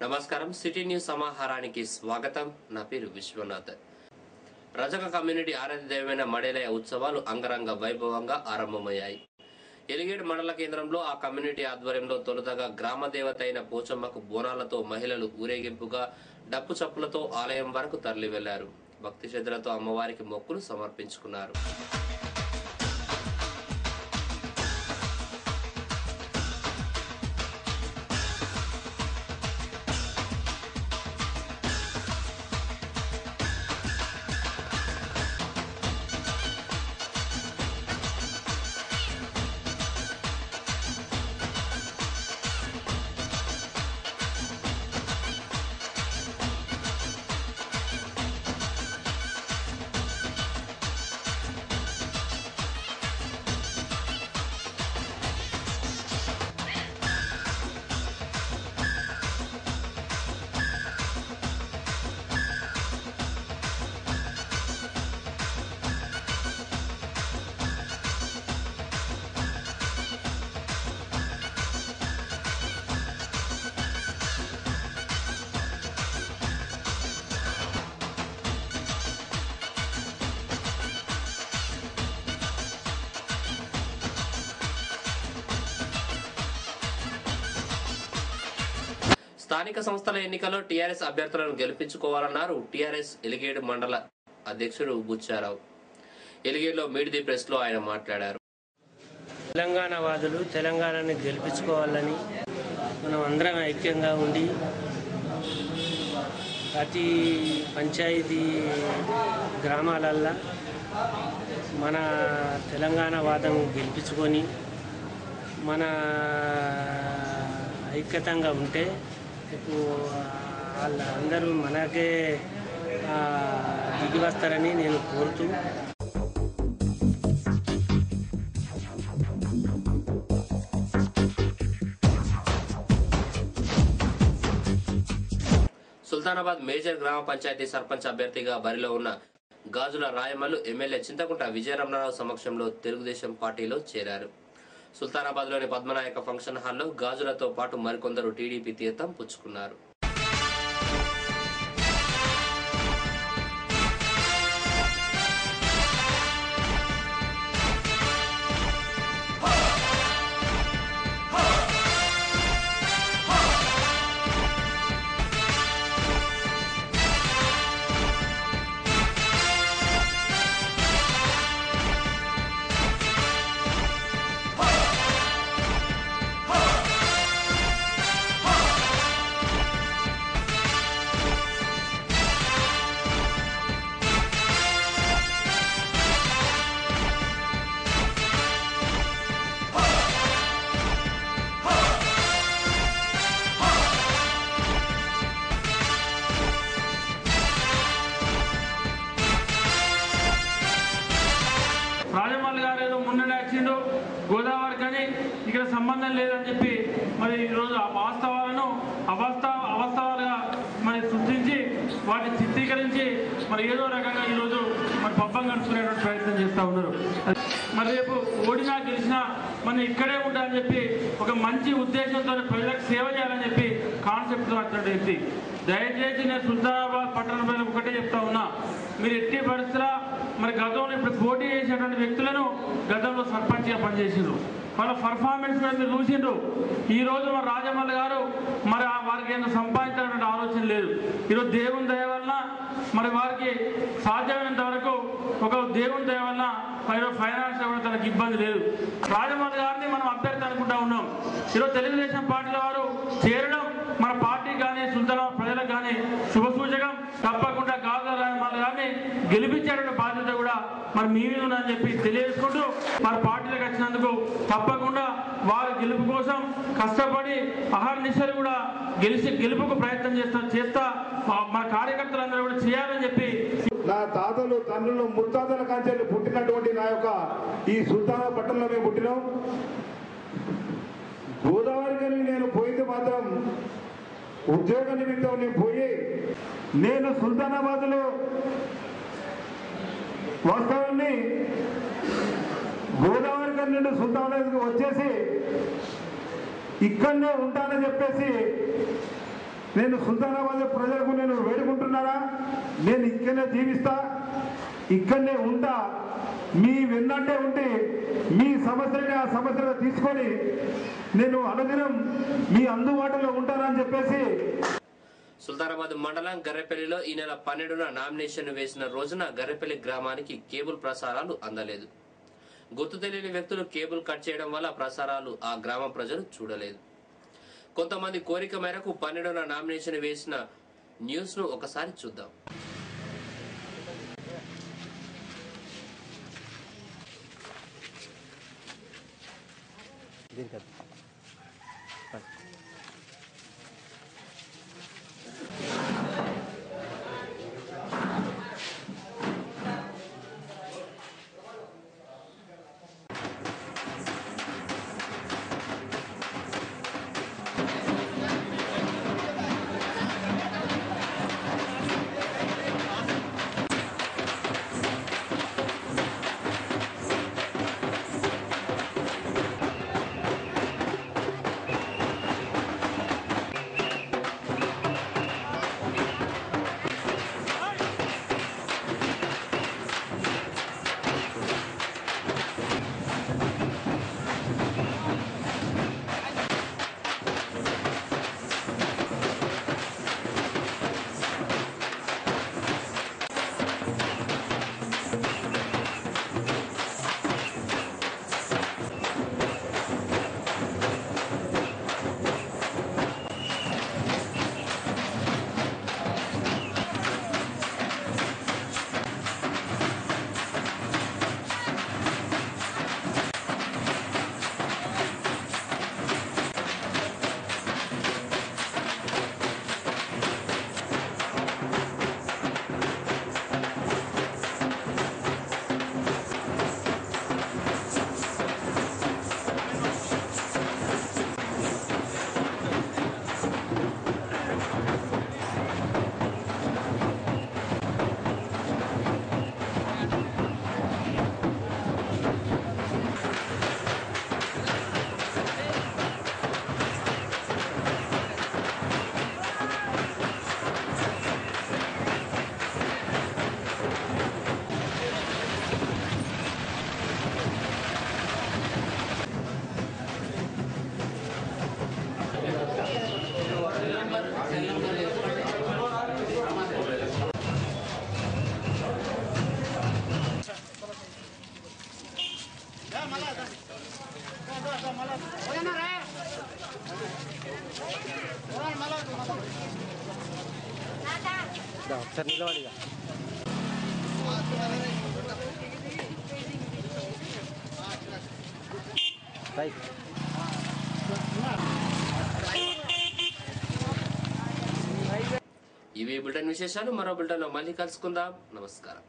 నమస్కారం city news సమాహారానికి స్వాగతం. నా పేరు విశ్వనాథ్. రజక కమ్యూనిటీ ఆరాధ్య దైవమైన మడేలయ ఉత్సవాలు అంగరంగ వైభవంగా ఆరంభమయ్యాయి. ఎలిగేడు మండల కేంద్రంలో ఆ కమ్యూనిటీ ఆధ్వర్యంలో తొలుతగా గ్రామ దేవత అయిన పోచమ్మకు బోనాలతో మహిళలు ఊరేగింపుగా డప్పు చప్పులతో ఆలయం వరకు తరలి వెళ్లారు. భక్తి శ్రద్ధలతో అమ్మవారికి మొక్కులు సమర్పించుకున్నారు. స్థానిక సంస్థల ఎన్నికల్లో టీఆర్ఎస్ అభ్యర్థులను గెలిపించుకోవాలన్నారు టీఆర్ఎస్ ఎలిగేడు మండల అధ్యక్షుడు బుచ్చారావు. ఎలిగేడులో మీట్ ది ప్రెస్ లో ఆయన మాట్లాడారు. తెలంగాణ వాదులు తెలంగాణని గెలిపించుకోవాలని మనం అందరం ఐక్యంగా ఉండి ప్రతి పంచాయతీ గ్రామాలల్లో మన తెలంగాణ వాదం గెలిపించుకొని మన ఐక్యతంగా ఉంటే ఇప్పుడు వాళ్ళందరూ మనకే దిగి వస్తారని నేను కోరుతూ సుల్తానాబాద్ మేజర్ గ్రామ పంచాయతీ సర్పంచ్ అభ్యర్థిగా బరిలో ఉన్న గాజుల రాయమల్లు ఎమ్మెల్యే చింతకుంట విజయరమణరావు సమక్షంలో తెలుగుదేశం పార్టీలో చేరారు. సుల్తానాబాద్ లోని పద్మనాయక ఫంక్షన్ హాల్లో గాజులతో పాటు మరికొందరు టీడీపీ తీర్థం పుచ్చుకున్నారు. రాజమౌళి గారు ఏదో ముందు వచ్చిండు గోదావరి కానీ ఇక్కడ సంబంధం లేదని చెప్పి మరి ఈరోజు ఆ వాస్తవాలను అవాస్తవాలుగా మరి సృష్టించి వాటిని చిత్రీకరించి మరి ఏదో రకంగా ఈరోజు మరి పబ్బం గడుపుకునేటువంటి ప్రయత్నం చేస్తూ ఉన్నారు. మరి రేపు ఓడినా గెలిచినా మనం ఇక్కడే ఉండాలని చెప్పి ఒక మంచి ఉద్దేశంతో ప్రజలకు సేవ చేయాలని చెప్పి కాన్సెప్ట్తో వచ్చినటువంటి వ్యక్తి. దయచేసి నేను సుల్తానాబాద్ పట్టణ ప్రజలకు ఒకటే చెప్తా ఉన్నా, మీరు ఎట్టి పరిస్థితుల మరి గతంలో ఇప్పుడు పోటీ చేసినటువంటి వ్యక్తులను గతంలో సర్పంచ్గా పనిచేసిండ్రు, వాళ్ళ పర్ఫార్మెన్స్ మీద మీరు చూసిండ్రు. ఈరోజు మరి రాజమౌళి గారు మరి వారికి ఏదో సంపాదించాలనే ఆలోచన లేదు. ఈరోజు దేవుని దయ వలన మరి వారికి సాధ్యమైనంత వరకు ఒక దేవుని దయ వలన ఫైనాన్స్ కూడా తనకు ఇబ్బంది లేదు. రాజమౌళి గారిని మనం అభ్యర్థి అనుకుంటా ఉన్నాం. ఈరోజు తెలుగుదేశం పార్టీల వారు చేరడం మన పార్టీ కానీ సుల్తానాబాద్ ప్రజలకు కానీ శుభసూచకం. తప్పకుండా గాజుల రాజమౌళి గారిని గెలిపించేటువంటి బాధ్యత కూడా మరి మీ మీద ఉందని చెప్పి తెలియజేసుకుంటూ మరి పార్టీలకు వచ్చినందుకు తప్పకుండా వారి గెలుపు కోసం కష్టపడి అహర్నిశలు కూడా గెలుపుకు ప్రయత్నం చేస్తా మన కార్యకర్తలందరూ కూడా చేయాలని చెప్పి నా తాతలు తండ్రులు ముత్తాతల కాంచెలు పుట్టినటువంటి నా యొక్క ఈ సుల్తానాబాద్ పట్టణంలో మేము పుట్టినాం. గోదావరి కానీ నేను పోయింది మాత్రం ఉద్యోగ నిమిత్తం నేను పోయి నేను సుల్తానాబాద్లో వాస్తవాన్ని గోదావరి గారి నుండి సుల్తానాబాద్కి వచ్చేసి ఇక్కడనే ఉంటానని చెప్పేసి నేను సుల్తానాబాద్ ప్రజలకు నేను వేడుకుంటున్నారా, నేను ఇక్కడనే జీవిస్తా, ఇక్కడనే ఉంటా, మీ వెన్నంటే ఉండి మీ సమస్యని ఆ సమస్యగా తీసుకొని నేను అనుదినం మీ అందుబాటులో ఉంటానని చెప్పేసి. సుల్తానాబాద్ మండలం గర్రెపల్లిలో ఈ నెల 12న నామినేషన్ వేసిన రోజున గర్రెపల్లి గ్రామానికి కేబుల్ ప్రసారాలు అందలేదు. గుర్తు తెలియని వ్యక్తులు కేబుల్ కట్ చేయడం వల్ల ప్రసారాలు ఆ గ్రామ ప్రజలు చూడలేదు. కొంతమంది కోరిక మేరకు 12న నామినేషన్ వేసిన న్యూస్ ను ఒకసారి చూద్దాం. ఇవి బులెటిన్ విశేషాలు. మరో బులెటిన్లో మళ్ళీ కలుసుకుందాం. నమస్కారం.